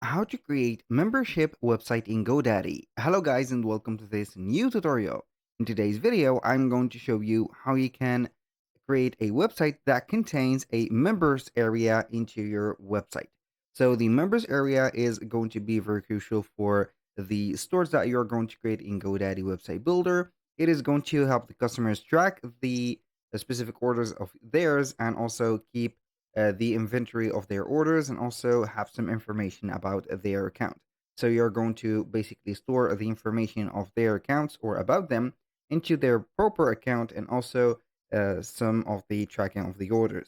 How to create membership website in GoDaddy. Hello guys and welcome to this new tutorial. In today's video, I'm going to show you how you can create a website that contains a members area into your website. So the members area is going to be very crucial for the stores that you're going to create in GoDaddy website builder. It is going to help the customers track the specific orders of theirs and also keep the inventory of their orders and also have some information about their account. So you're going to basically store the information of their accounts or about them into their proper account and also some of the tracking of the orders.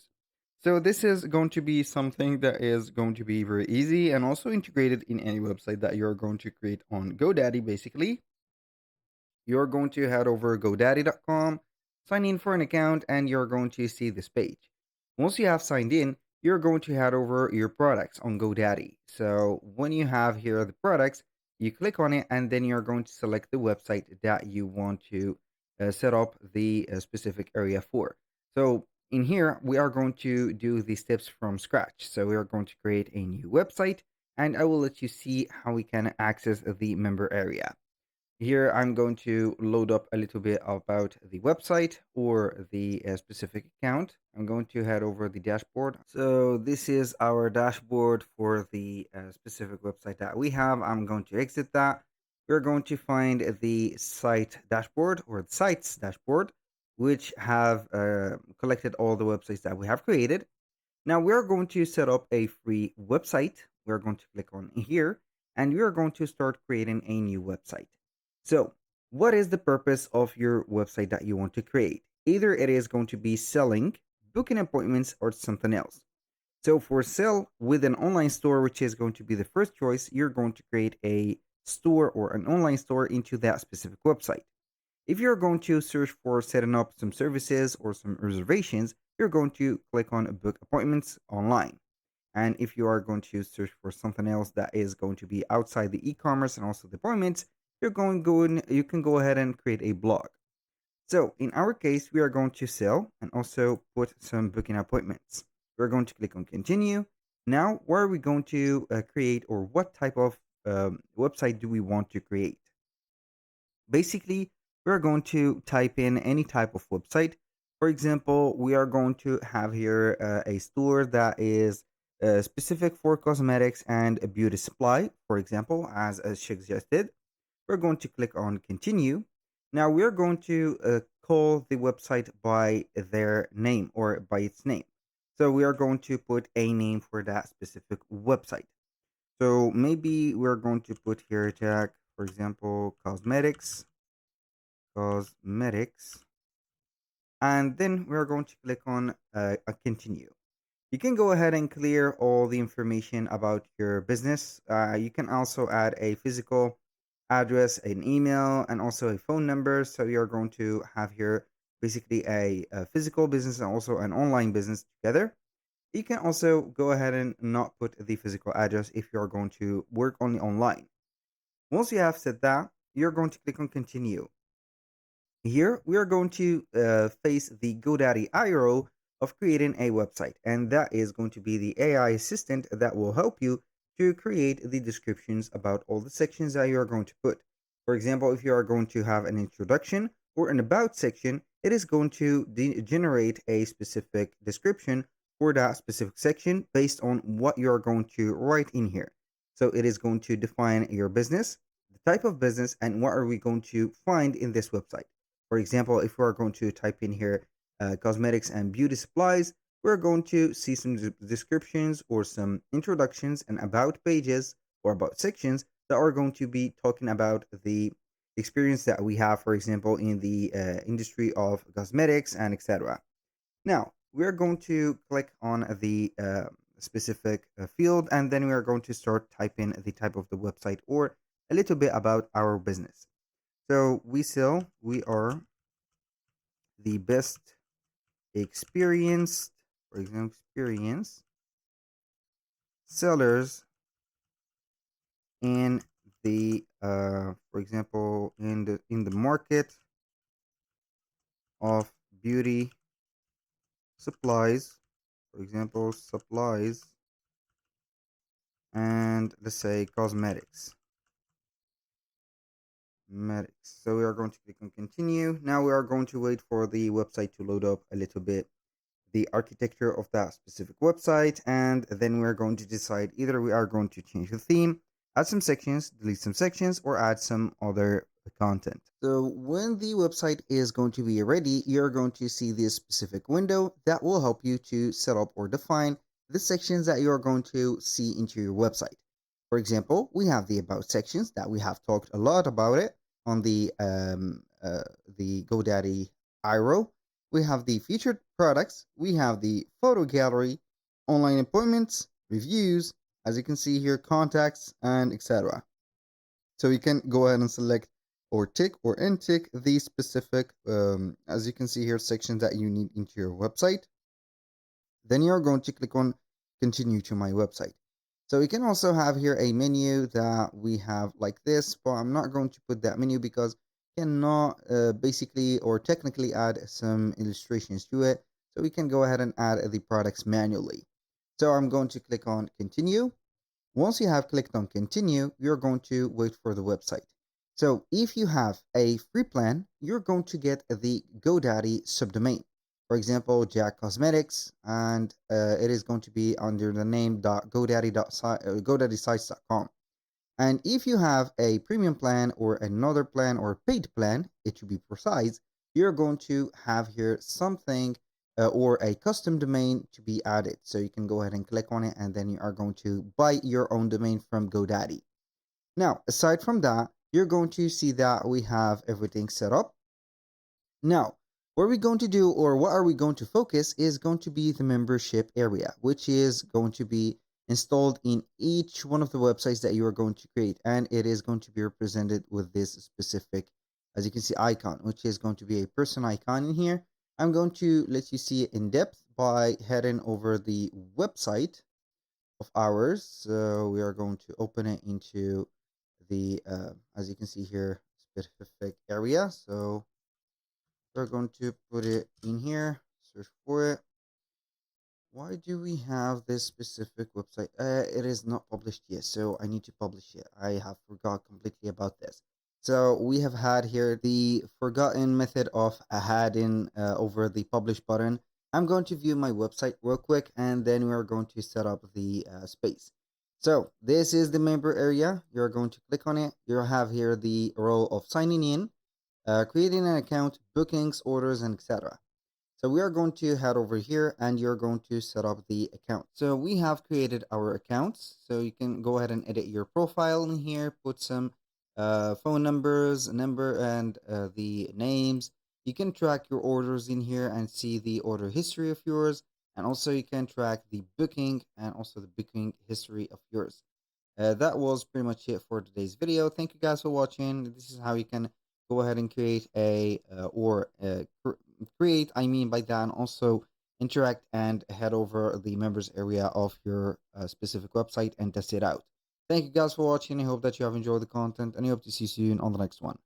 So this is going to be something that is going to be very easy and also integrated in any website that you're going to create on GoDaddy. Basically, you're going to head over godaddy.com, sign in for an account, and you're going to see this page. Once you have signed in, you're going to head over your products on GoDaddy. So when you have here the products, you click on it and then you're going to select the website that you want to set up the specific area for. So in here, we are going to do the steps from scratch. So we are going to create a new website and I will let you see how we can access the member area. Here, I'm going to load up a little bit about the website or the specific account. I'm going to head over the dashboard. So this is our dashboard for the specific website that we have. I'm going to exit that. We're going to find the site dashboard or the sites dashboard, which have collected all the websites that we have created. Now we're going to set up a free website. We're going to click on here and we are going to start creating a new website. So, what is the purpose of your website that you want to create? Either it is going to be selling, booking appointments, or something else. So, for sell with an online store, which is going to be the first choice, you're going to create a store or an online store into that specific website. If you're going to search for setting up some services or some reservations, you're going to click on book appointments online. And if you are going to search for something else that is going to be outside the e-commerce and also the appointments, you can go ahead and create a blog. So in our case, we are going to sell and also put some booking appointments. We're going to click on continue. Now, where are we going to create or what type of website do we want to create? Basically, we're going to type in any type of website. For example, we are going to have here a store that is specific for cosmetics and beauty supply, for example, as suggested. We're going to click on continue. Now we're going to call the website by their name or by its name. So we are going to put a name for that specific website. So maybe we're going to put here tag, for example, cosmetics, and then we're going to click on a continue. You can go ahead and clear all the information about your business. You can also add a physical address, an email, and also a phone number. So you're going to have here basically a physical business and also an online business together. You can also go ahead and not put the physical address if you're going to work only online. Once you have said that, you're going to click on continue. Here, we are going to face the GoDaddy IRO of creating a website, and that is going to be the AI assistant that will help you to create the descriptions about all the sections that you are going to put. For example, if you are going to have an introduction or an about section, it is going to generate a specific description for that specific section based on what you are going to write in here. So it is going to define your business, the type of business, and what are we going to find in this website. For example, if we're going to type in here cosmetics and beauty supplies, we're going to see some descriptions or some introductions and about pages or about sections that are going to be talking about the experience that we have, for example, in the industry of cosmetics and etc. Now, we're going to click on the specific field and then we are going to start typing the type of the website or a little bit about our business. So we are the best experienced, for example, experienced sellers in the, for example, in the market of beauty supplies, for example, supplies and let's say cosmetics. Medics. So we are going to click on continue. Now we are going to wait for the website to load up a little bit, the architecture of that specific website, and then we're going to decide either we are going to change the theme, add some sections, delete some sections, or add some other content. So when the website is going to be ready, you're going to see this specific window that will help you to set up or define the sections that you're going to see into your website. For example, we have the about sections that we have talked a lot about it on the GoDaddy IRO. We have the featured products, we have the photo gallery, online appointments, reviews, as you can see here, contacts, and etc. So you can go ahead and select or tick or untick the specific, as you can see here, sections that you need into your website. Then you're going to click on continue to my website. So you can also have here a menu that we have like this, but I'm not going to put that menu because cannot basically or technically add some illustrations to it. So we can go ahead and add the products manually. So I'm going to click on continue. Once you have clicked on continue, you're going to wait for the website. So if you have a free plan, you're going to get the GoDaddy subdomain. For example, Jack Cosmetics, and it is going to be under the name .godaddy.sites.com. And if you have a premium plan or another plan or paid plan, it should be precise, you're going to have here something or a custom domain to be added. So you can go ahead and click on it, and then you are going to buy your own domain from GoDaddy. Now, aside from that, you're going to see that we have everything set up. Now, what are we going to do, or what are we going to focus, is going to be the membership area, which is going to be installed in each one of the websites that you are going to create. And it is going to be represented with this specific, as you can see, icon, which is going to be a person icon in here. I'm going to let you see it in depth by heading over the website of ours. So we are going to open it into the, as you can see here, specific area. So we're going to put it in here, search for it. Why do we have this specific website? It is not published yet, so I need to publish it. I have forgot completely about this. So we have had here the forgotten method of adding over the publish button. I'm going to view my website real quick, and then we're going to set up the space. So this is the member area. You're going to click on it. You'll have here the row of signing in, creating an account, bookings, orders, and etc. So we are going to head over here, and you're going to set up the account. So we have created our accounts. So you can go ahead and edit your profile in here, put some phone numbers, and the names. You can track your orders in here and see the order history of yours. And also you can track the booking and also the booking history of yours. That was pretty much it for today's video. Thank you guys for watching. This is how you can go ahead and create create, I mean by that, and also interact and head over the members area of your specific website and test it out. Thank you guys for watching. I hope that you have enjoyed the content, and I hope to see you soon on the next one.